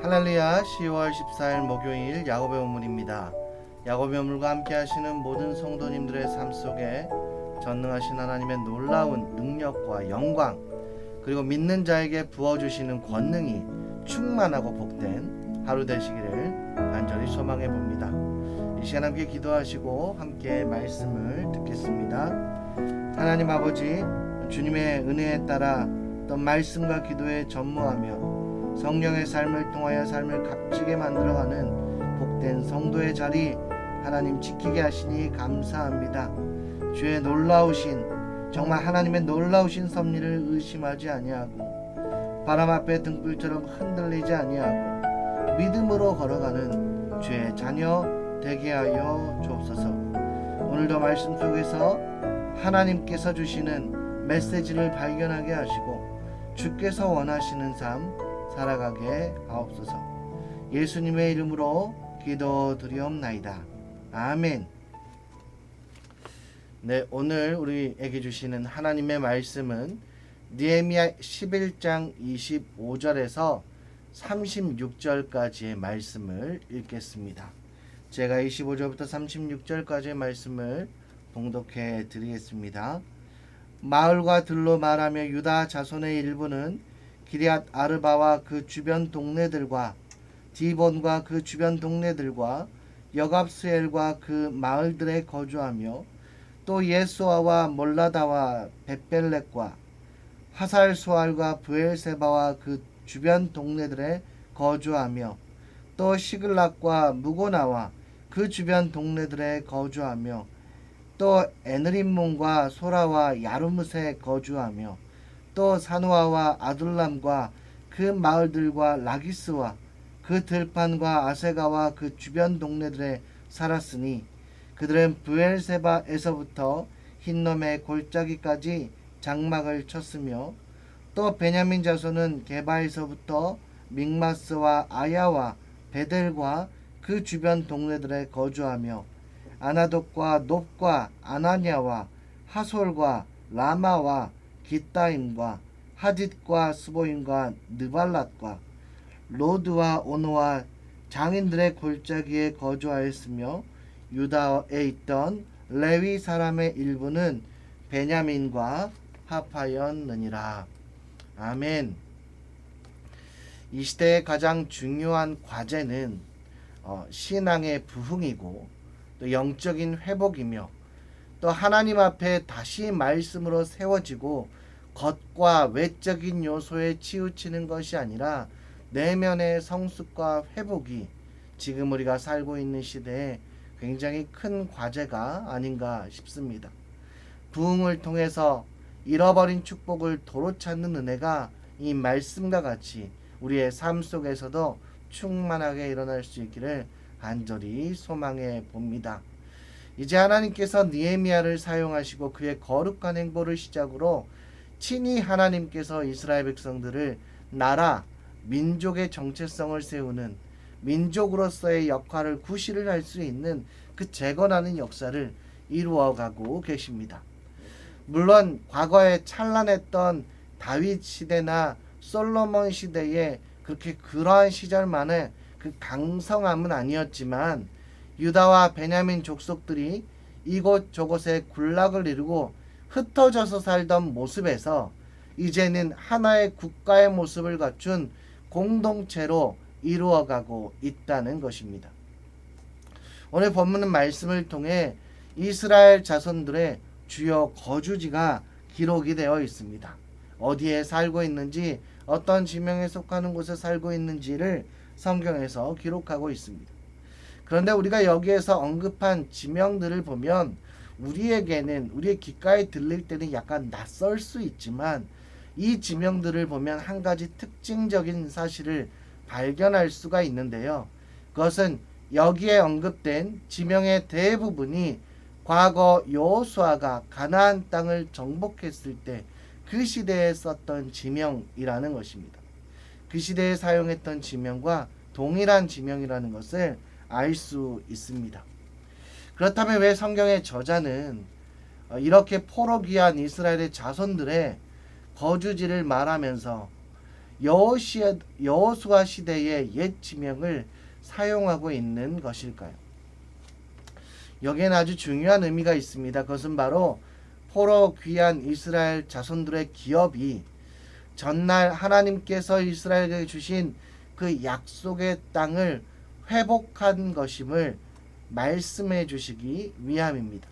할렐루야. 10월 14일 목요일 야곱의 우물입니다. 야곱의 우물과 함께 하시는 모든 성도님들의 삶 속에 전능하신 하나님의 놀라운 능력과 영광, 그리고 믿는 자에게 부어주시는 권능이 충만하고 복된 하루 되시기를 간절히 소망해 봅니다. 이 시간 함께 기도하시고 함께 말씀을 듣겠습니다. 하나님 아버지, 주님의 은혜에 따라 또 말씀과 기도에 전무하며 성령의 삶을 통하여 삶을 값지게 만들어가는 복된 성도의 자리 하나님 지키게 하시니 감사합니다. 주의 놀라우신, 정말 하나님의 놀라우신 섭리를 의심하지 아니하고 바람 앞에 등불처럼 흔들리지 아니하고 믿음으로 걸어가는 주의 자녀 되게 하여 주옵소서. 오늘도 말씀 속에서 하나님께서 주시는 메시지를 발견하게 하시고 주께서 원하시는 삶 살아가게 하옵소서. 예수님의 이름으로 기도드리옵나이다. 아멘. 네, 오늘 우리에게 주시는 하나님의 말씀은 느헤미야 11장 25절에서 36절까지의 말씀을 읽겠습니다. 제가 25절부터 36절까지의 말씀을 봉독해 드리겠습니다. 마을과 들로 말하며 유다 자손의 일부는 기럇 아르바와 그 주변 동네들과 디본과 그 주변 동네들과 여갑스엘과 그 마을들에 거주하며 또 예수아와 몰라다와 벳벨렉과 하살수알과 브엘세바와 그 주변 동네들에 거주하며 또 시글락과 무고나와 그 주변 동네들에 거주하며 또 에느림몬과 소라와 야르무스에 거주하며 또 사누아와 아둘람과 그 마을들과 라기스와 그 들판과 아세가와 그 주변 동네들에 살았으니 그들은 브엘세바에서부터 흰놈의 골짜기까지 장막을 쳤으며 또 베냐민 자손은 게바에서부터 믹마스와 아야와 베델과 그 주변 동네들에 거주하며 아나돗과 높과 아나냐와 하솔과 라마와 기타임과 하짓과 스보임과 느발랏과 로드와 오노와 장인들의 골짜기에 거주하였으며 유다에 있던 레위 사람의 일부는 베냐민과 합하였느니라. 아멘. 이 시대의 가장 중요한 과제는 신앙의 부흥이고 또 영적인 회복이며 또 하나님 앞에 다시 말씀으로 세워지고 겉과 외적인 요소에 치우치는 것이 아니라 내면의 성숙과 회복이 지금 우리가 살고 있는 시대에 굉장히 큰 과제가 아닌가 싶습니다. 부흥을 통해서 잃어버린 축복을 도로 찾는 은혜가 이 말씀과 같이 우리의 삶 속에서도 충만하게 일어날 수 있기를 간절히 소망해 봅니다. 이제 하나님께서 느헤미야를 사용하시고 그의 거룩한 행보를 시작으로 친히 하나님께서 이스라엘 백성들을 나라, 민족의 정체성을 세우는 민족으로서의 역할을 구실을 할 수 있는 그 재건하는 역사를 이루어가고 계십니다. 물론 과거에 찬란했던 다윗 시대나 솔로몬 시대에 그렇게 그러한 시절만의 그 강성함은 아니었지만 유다와 베냐민 족속들이 이곳저곳에 군락을 이루고 흩어져서 살던 모습에서 이제는 하나의 국가의 모습을 갖춘 공동체로 이루어가고 있다는 것입니다. 오늘 본문은 말씀을 통해 이스라엘 자손들의 주요 거주지가 기록이 되어 있습니다. 어디에 살고 있는지, 어떤 지명에 속하는 곳에 살고 있는지를 성경에서 기록하고 있습니다. 그런데 우리가 여기에서 언급한 지명들을 보면 우리에게는, 우리의 귓가에 들릴 때는 약간 낯설 수 있지만 이 지명들을 보면 한 가지 특징적인 사실을 발견할 수가 있는데요. 그것은 여기에 언급된 지명의 대부분이 과거 여호수아가 가나안 땅을 정복했을 때 그 시대에 썼던 지명이라는 것입니다. 그 시대에 사용했던 지명과 동일한 지명이라는 것을 알 수 있습니다. 그렇다면 왜 성경의 저자는 이렇게 포로 귀한 이스라엘의 자손들의 거주지를 말하면서 여호수아 시대의 옛 지명을 사용하고 있는 것일까요? 여기에는 아주 중요한 의미가 있습니다. 그것은 바로 포로 귀한 이스라엘 자손들의 기업이 전날 하나님께서 이스라엘에게 주신 그 약속의 땅을 회복한 것임을 말씀해 주시기 위함입니다.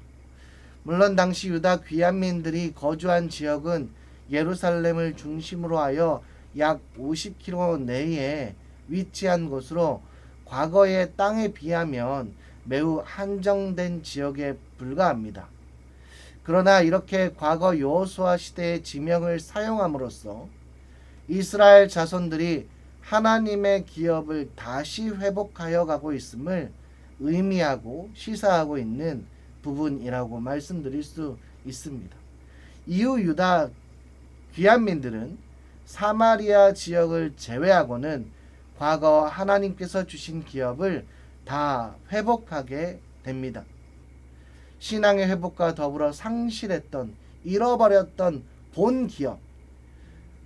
물론 당시 유다 귀환민들이 거주한 지역은 예루살렘을 중심으로 하여 약 50km 내에 위치한 곳으로 과거의 땅에 비하면 매우 한정된 지역에 불과합니다. 그러나 이렇게 과거 여호수아 시대의 지명을 사용함으로써 이스라엘 자손들이 하나님의 기업을 다시 회복하여 가고 있음을 의미하고 시사하고 있는 부분이라고 말씀드릴 수 있습니다. 이후 유다 귀환민들은 사마리아 지역을 제외하고는 과거 하나님께서 주신 기업을 다 회복하게 됩니다. 신앙의 회복과 더불어 상실했던, 잃어버렸던 본 기업,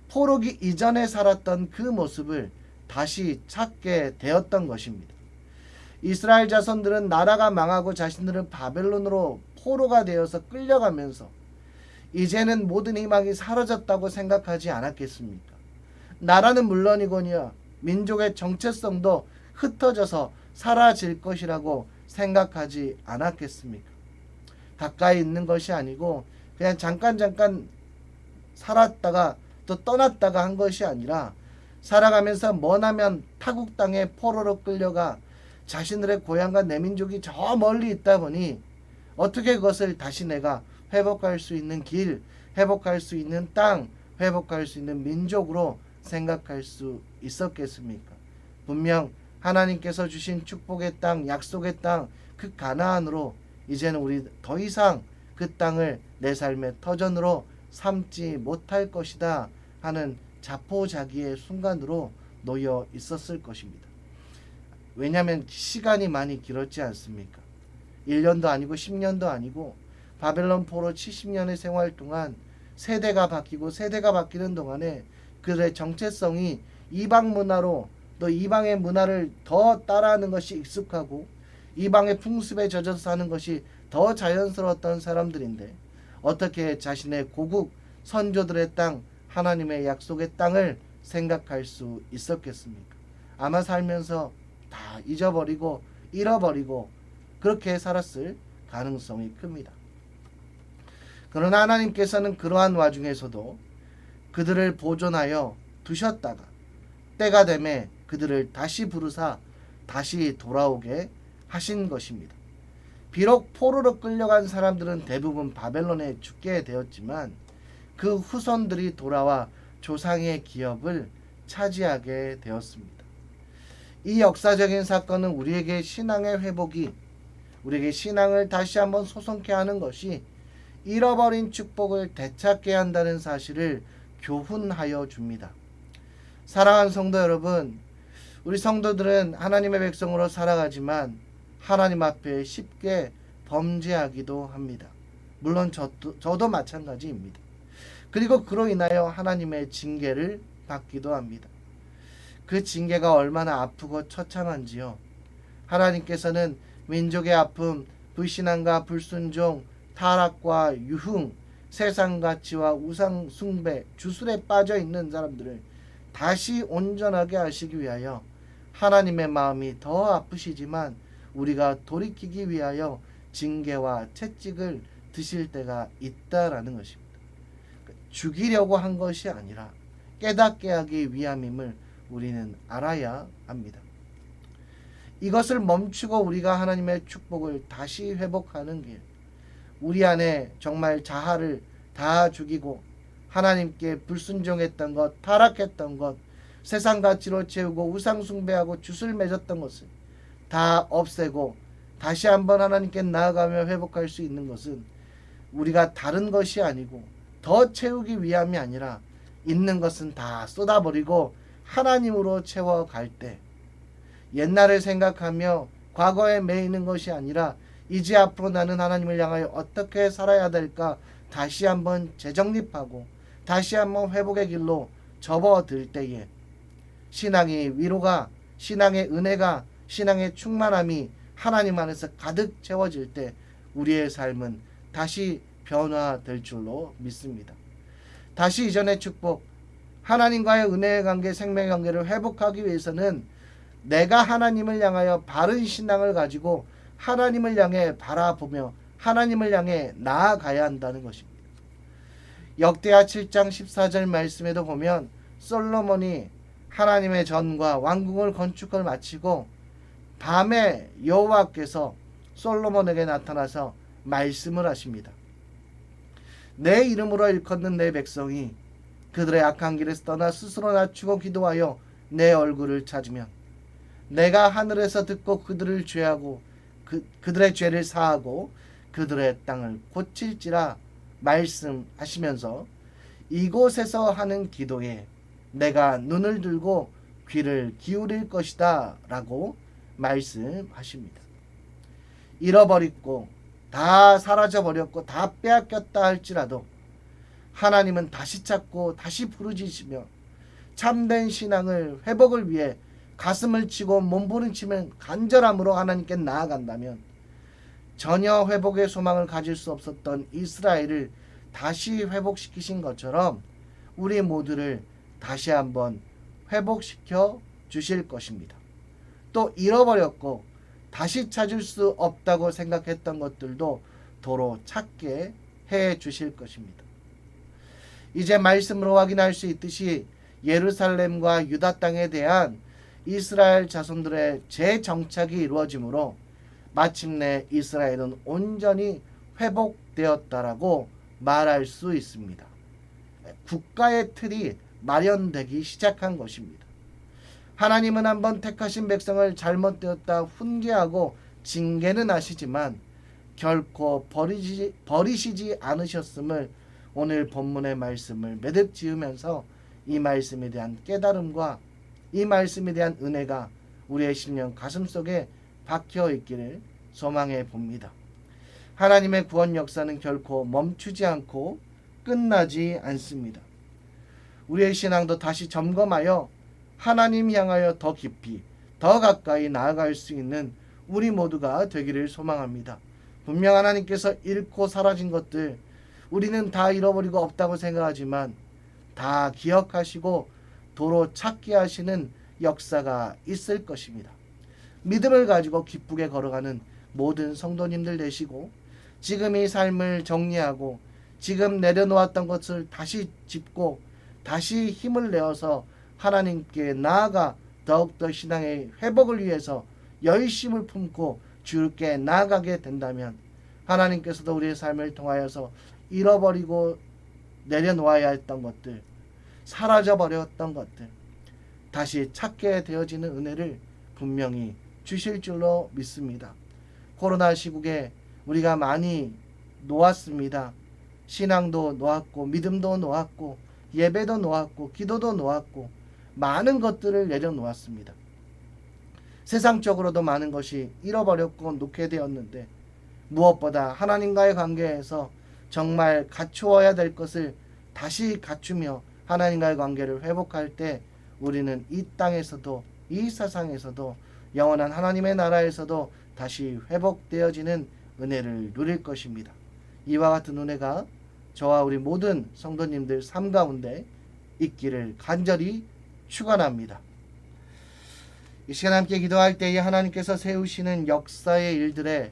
포로기 이전에 살았던 그 모습을 다시 찾게 되었던 것입니다. 이스라엘 자손들은 나라가 망하고 자신들은 바벨론으로 포로가 되어서 끌려가면서 이제는 모든 희망이 사라졌다고 생각하지 않았겠습니까? 나라는 물론이거니와 민족의 정체성도 흩어져서 사라질 것이라고 생각하지 않았겠습니까? 가까이 있는 것이 아니고 그냥 잠깐 살았다가 또 떠났다가 한 것이 아니라 살아가면서 머나면 타국 땅에 포로로 끌려가 자신들의 고향과 내 민족이 저 멀리 있다 보니 어떻게 그것을 다시 내가 회복할 수 있는 길, 회복할 수 있는 땅, 회복할 수 있는 민족으로 생각할 수 있었겠습니까? 분명 하나님께서 주신 축복의 땅, 약속의 땅, 그 가나안으로 이제는 우리 더 이상 그 땅을 내 삶의 터전으로 삼지 못할 것이다 하는 자포자기의 순간으로 놓여 있었을 것입니다. 왜냐하면 시간이 많이 길었지 않습니까? 1년도 아니고 10년도 아니고 바벨론 포로 70년의 생활 동안 세대가 바뀌는 동안에 그들의 정체성이 이방 문화로 또 이방의 문화를 더 따라하는 것이 익숙하고 이방의 풍습에 젖어서 사는 것이 더 자연스러웠던 사람들인데 어떻게 자신의 고국 선조들의 땅, 하나님의 약속의 땅을 생각할 수 있었겠습니까? 아마 살면서 다 잊어버리고 잃어버리고 그렇게 살았을 가능성이 큽니다. 그러나 하나님께서는 그러한 와중에서도 그들을 보존하여 두셨다가 때가 되매 그들을 다시 부르사 다시 돌아오게 하신 것입니다. 비록 포로로 끌려간 사람들은 대부분 바벨론에 죽게 되었지만 그 후손들이 돌아와 조상의 기업을 차지하게 되었습니다. 이 역사적인 사건은 우리에게 신앙의 회복이, 우리에게 신앙을 다시 한번 소송케 하는 것이 잃어버린 축복을 되찾게 한다는 사실을 교훈하여 줍니다. 사랑하는 성도 여러분, 우리 성도들은 하나님의 백성으로 살아가지만 하나님 앞에 쉽게 범죄하기도 합니다. 물론 저도 마찬가지입니다. 그리고 그로 인하여 하나님의 징계를 받기도 합니다. 그 징계가 얼마나 아프고 처참한지요. 하나님께서는 민족의 아픔, 불신앙과 불순종, 타락과 유흥, 세상 가치와 우상 숭배, 주술에 빠져 있는 사람들을 다시 온전하게 하시기 위하여 하나님의 마음이 더 아프시지만 우리가 돌이키기 위하여 징계와 채찍을 드실 때가 있다라는 것입니다. 죽이려고 한 것이 아니라 깨닫게 하기 위함임을 우리는 알아야 합니다. 이것을 멈추고 우리가 하나님의 축복을 다시 회복하는 길, 우리 안에 정말 자아를 다 죽이고 하나님께 불순종했던 것, 타락했던 것, 세상 가치로 채우고 우상 숭배하고 쭌을 맺었던 것을 다 없애고 다시 한번 하나님께 나아가며 회복할 수 있는 것은 우리가 다른 것이 아니고 더 채우기 위함이 아니라 있는 것은 다 쏟아버리고 하나님으로 채워갈 때 옛날을 생각하며 과거에 매이는 것이 아니라 이제 앞으로 나는 하나님을 향하여 어떻게 살아야 될까 다시 한번 재정립하고 다시 한번 회복의 길로 접어들 때에 신앙의 위로가, 신앙의 은혜가, 신앙의 충만함이 하나님 안에서 가득 채워질 때 우리의 삶은 다시 변화될 줄로 믿습니다. 다시 이전의 축복, 하나님과의 은혜의 관계, 생명의 관계를 회복하기 위해서는 내가 하나님을 향하여 바른 신앙을 가지고 하나님을 향해 바라보며 하나님을 향해 나아가야 한다는 것입니다. 역대하 7장 14절 말씀에도 보면 솔로몬이 하나님의 전과 왕궁을 건축을 마치고 밤에 여호와께서 솔로몬에게 나타나서 말씀을 하십니다. 내 이름으로 일컫는 내 백성이 그들의 악한 길에서 떠나 스스로 낮추고 기도하여 내 얼굴을 찾으면 내가 하늘에서 듣고 그들을 죄하고 그들의 죄를 사하고 그들의 땅을 고칠지라 말씀하시면서 이곳에서 하는 기도에 내가 눈을 들고 귀를 기울일 것이다 라고 말씀하십니다. 잃어버리고 다 사라져버렸고 다 빼앗겼다 할지라도 하나님은 다시 찾고 다시 부르짖으며 참된 신앙을 회복을 위해 가슴을 치고 몸부림치면 간절함으로 하나님께 나아간다면 전혀 회복의 소망을 가질 수 없었던 이스라엘을 다시 회복시키신 것처럼 우리 모두를 다시 한번 회복시켜 주실 것입니다. 또 잃어버렸고 다시 찾을 수 없다고 생각했던 것들도 도로 찾게 해 주실 것입니다. 이제 말씀으로 확인할 수 있듯이 예루살렘과 유다 땅에 대한 이스라엘 자손들의 재정착이 이루어지므로 마침내 이스라엘은 온전히 회복되었다라고 말할 수 있습니다. 국가의 틀이 마련되기 시작한 것입니다. 하나님은 한번 택하신 백성을 잘못되었다 훈계하고 징계는 하시지만 결코 버리시지 않으셨음을 오늘 본문의 말씀을 매듭 지으면서 이 말씀에 대한 깨달음과 이 말씀에 대한 은혜가 우리의 심령 가슴속에 박혀 있기를 소망해 봅니다. 하나님의 구원 역사는 결코 멈추지 않고 끝나지 않습니다. 우리의 신앙도 다시 점검하여 하나님 향하여 더 깊이 더 가까이 나아갈 수 있는 우리 모두가 되기를 소망합니다. 분명 하나님께서 잃고 사라진 것들 우리는 다 잃어버리고 없다고 생각하지만 다 기억하시고 도로 찾게 하시는 역사가 있을 것입니다. 믿음을 가지고 기쁘게 걸어가는 모든 성도님들 되시고 지금 이 삶을 정리하고 지금 내려놓았던 것을 다시 짚고 다시 힘을 내어서 하나님께 나아가 더욱더 신앙의 회복을 위해서 열심을 품고 주께 나아가게 된다면 하나님께서도 우리의 삶을 통하여서 잃어버리고 내려놓아야 했던 것들, 사라져버렸던 것들 다시 찾게 되어지는 은혜를 분명히 주실 줄로 믿습니다. 코로나 시국에 우리가 많이 놓았습니다. 신앙도 놓았고 믿음도 놓았고 예배도 놓았고 기도도 놓았고 많은 것들을 내려놓았습니다. 세상적으로도 많은 것이 잃어버렸고 놓게 되었는데 무엇보다 하나님과의 관계에서 정말 갖추어야 될 것을 다시 갖추며 하나님과의 관계를 회복할 때 우리는 이 땅에서도 이 세상에서도 영원한 하나님의 나라에서도 다시 회복되어지는 은혜를 누릴 것입니다. 이와 같은 은혜가 저와 우리 모든 성도님들 삶 가운데 있기를 간절히 축원합니다. 이 시간 함께 기도할 때에 하나님께서 세우시는 역사의 일들에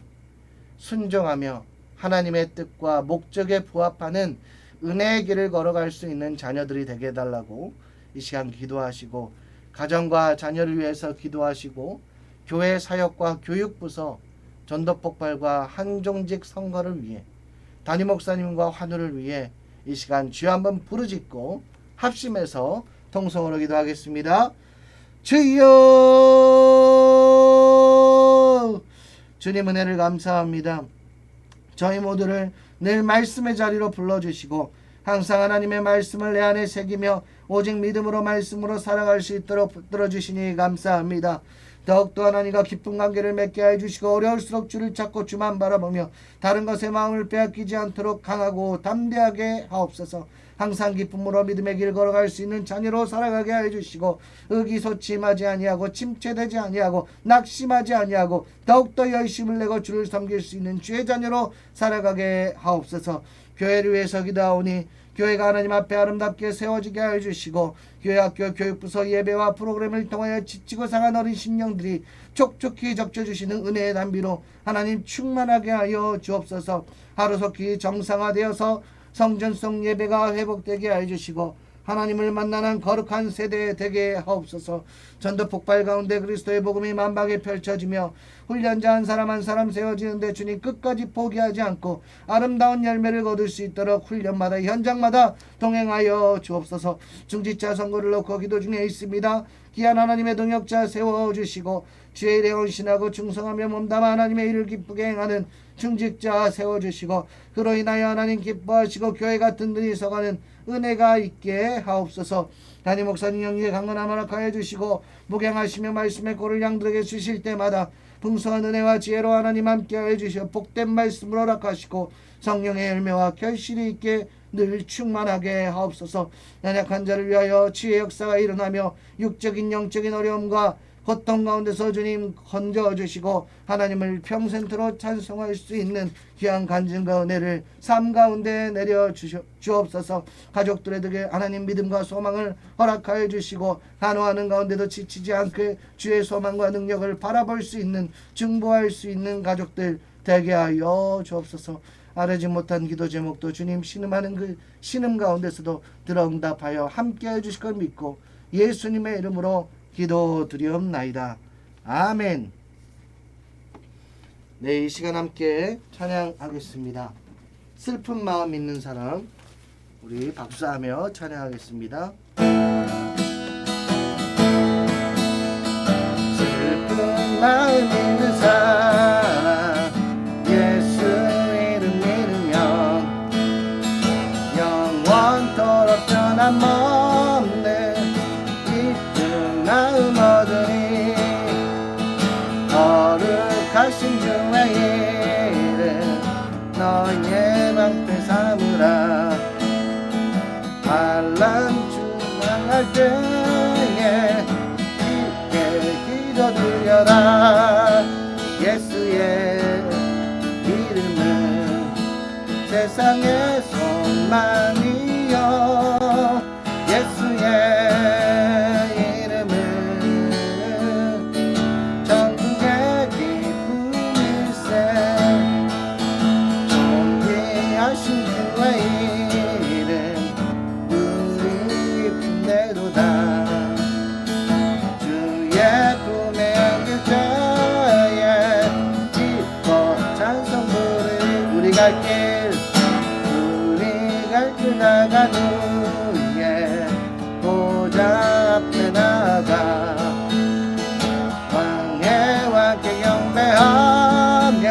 순종하며 하나님의 뜻과 목적에 부합하는 은혜의 길을 걸어갈 수 있는 자녀들이 되게 해달라고 이 시간 기도하시고 가정과 자녀를 위해서 기도하시고 교회 사역과 교육부서 전도폭발과 한종직 선거를 위해 담임 목사님과 환우를 위해 이 시간 주여 한번 부르짖고 합심해서 통성으로 기도하겠습니다. 주여 주님 은혜를 감사합니다. 저희 모두를 늘 말씀의 자리로 불러주시고 항상 하나님의 말씀을 내 안에 새기며 오직 믿음으로 말씀으로 살아갈 수 있도록 붙들어주시니 감사합니다. 더욱더 하나님과 깊은 관계를 맺게 해주시고 어려울수록 주를 찾고 주만 바라보며 다른 것에 마음을 빼앗기지 않도록 강하고 담대하게 하옵소서. 항상 기쁨으로 믿음의 길 걸어갈 수 있는 자녀로 살아가게 하여 주시고 의기소침하지 아니하고 침체되지 아니하고 낙심하지 아니하고 더욱더 열심을 내고 주를 섬길 수 있는 주의 자녀로 살아가게 하옵소서. 교회를 위해서 기도하오니 교회가 하나님 앞에 아름답게 세워지게 하여 주시고 교회 학교 교육부서 예배와 프로그램을 통하여 지치고 상한 어린 심령들이 촉촉히 적셔주시는 은혜의 단비로 하나님 충만하게 하여 주옵소서. 하루속히 정상화되어서 성전성 예배가 회복되게 하여 주시고 하나님을 만나는 거룩한 세대 되게 하옵소서. 전도 폭발 가운데 그리스도의 복음이 만방에 펼쳐지며 훈련자 한 사람 한 사람 세워지는데 주님 끝까지 포기하지 않고 아름다운 열매를 거둘 수 있도록 훈련마다 현장마다 동행하여 주옵소서. 중지자 선거를 놓고 기도 중에 있습니다. 귀한 하나님의 동역자 세워주시고 주의 일에 헌신하고 충성하며 몸담아 하나님의 일을 기쁘게 행하는 중직자 세워주시고 그로 인하여 하나님 기뻐하시고 교회가 든든히 서가는 은혜가 있게 하옵소서. 담임 목사님 영리에 강건함을 허락하여 주시고 목양하시며 말씀의 꼴을 양들에게 주실 때마다 풍성한 은혜와 지혜로 하나님 함께하여 주시어 복된 말씀을 허락하시고 성령의 열매와 결실이 있게 늘 충만하게 하옵소서. 연약한 자를 위하여 치유의 역사가 일어나며 육적인 영적인 어려움과 고통 가운데서 주님 건져주시고 하나님을 평생토록 찬송할 수 있는 귀한 간증과 은혜를 삶 가운데 내려 주옵소서. 가족들에게 하나님 믿음과 소망을 허락하여 주시고 간호하는 가운데도 지치지 않게 주의 소망과 능력을 바라볼 수 있는 증보할 수 있는 가족들 되게 하여 주옵소서. 아뢰지 못한 기도 제목도 주님 신음하는 그 신음 가운데서도 들어응답하여 함께해 주실 걸 믿고 예수님의 이름으로 기도드리옵나이다. 아멘. 네, 이 시간 함께 찬양하겠습니다. 슬픈 마음 있는 사람 우리 박수하며 찬양하겠습니다. 슬픈 마음 있는 사람 예수 이름 믿으면 영원토록 변함없는 마음 얻으니 거룩하신 주의 이름 너의 방패 삼으라. 환난 충만할 때에 깊게 기도드려라. 예수의 이름은 세상의 소망이요 예수의 우리 갈 길 나간 후에 보좌 앞에 나가 왕의 왕께 경배하며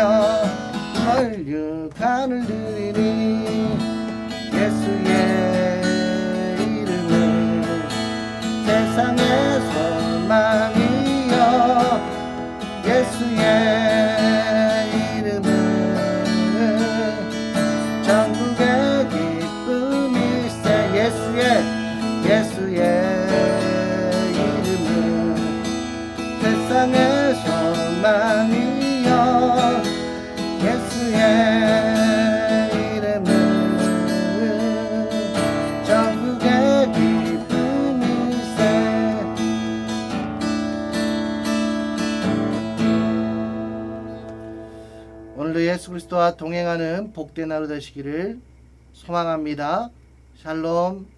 멀육하늘 드리니 예수의 이름은 세상의 소망이요 예수의 예수의 이름은 세상의 소망이요 예수의 이름은 전국의 기쁨일세. 오늘도 예수 그리스도와 동행하는 복된 하루 되시기를 소망합니다. 샬롬.